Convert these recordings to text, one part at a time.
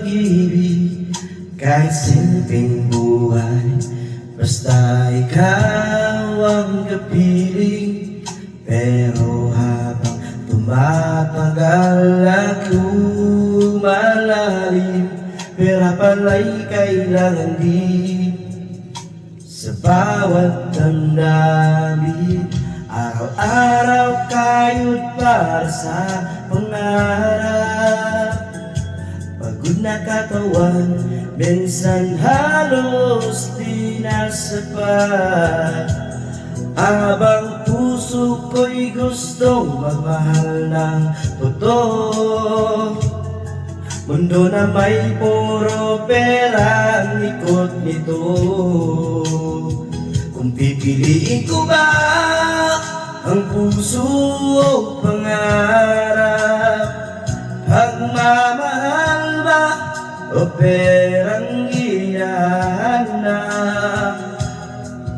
pag-ibig, kahit simpleng buhay, basta ikaw ang kapiling. Pero habang tumatagal at lumalalim, pera pala'y kailangan din sa bawat damdamin. Araw-araw kayod para sa pangarap, pagod na katawan, minsan halos di na sapat. Habang puso ko'y gustong magmahal ng totoo, mundo na may puro pera ang ikot nito. Kung pipiliin ko ba ang puso o pangarap, pagmamahal ba o perang hinahanap?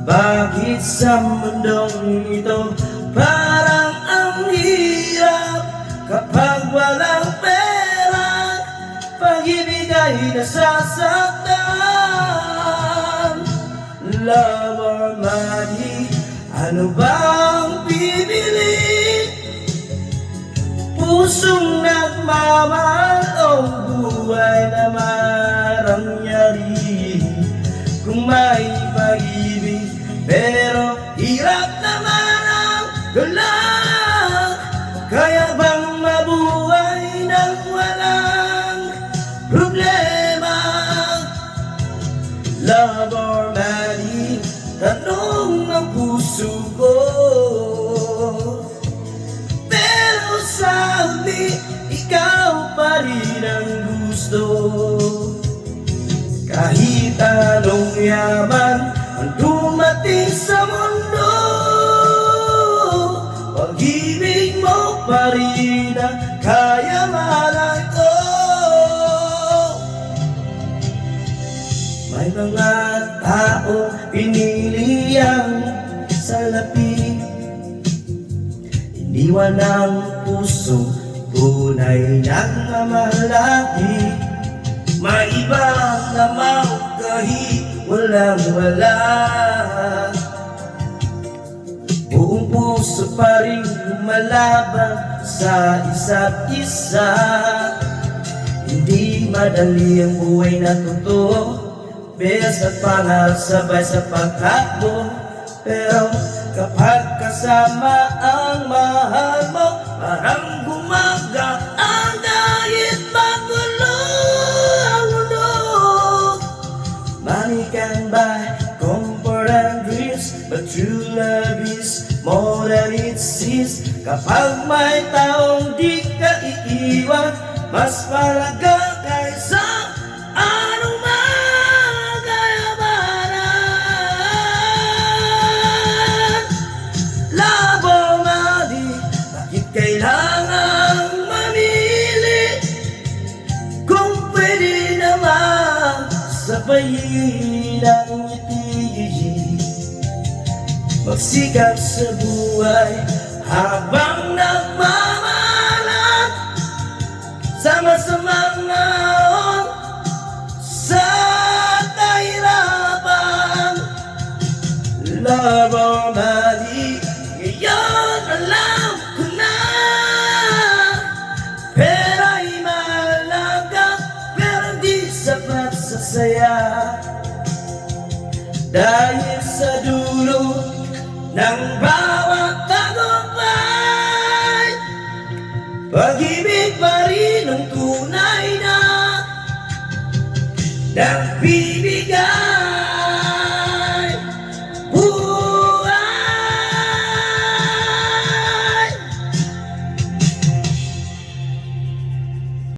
Bakit sa mundong ito parang ang hirap kapag walang pera, pag-ibig ay nasasaktan? Love or money, ano bang pipiliin? Pusong nagmamahal o buhay na marangyari? Kung may pag-ibig pero hirap naman ang galak, kaya bang mabuhay nang walang problema? Love or money, tanong ng puso ko. Pero sabi, ikaw pa rin ang gusto. Kahit anong yaman ang dumating sa mundo, pag-ibig mo pa rin ang kayamanan ko. May mga tao pinili ang salapi, iniwan ang puso tunay nagmamalaki. May iba namang kahit walang-wala, buong puso pa rin lumalaban sa isa't isa. Hindi madali ang buhay na totoo, bias at pangarap sabay sa pagtakbo. Pero kapag kasama ang mahal mo, parang gumagaan kahit magulo ang mundo. Money can buy comfort and dreams, but true love is more than it seems. Kapag may taong di ka iiwan, mas malaga kaysa anong magayamanan. Love or money, bakit kailangang mamili? Kung pwede naman sabayin ang ngiti, magsikap sa buhay habang nagmamahalan, sama-samang naon sa kahirapan. Love or money, ngayon alam ko na, pera'y mahalaga pero di sapat sa saya. Dahil sa dulo ng bawat tagumpay, pag-ibig pa rin ang tunay na nagbibigay.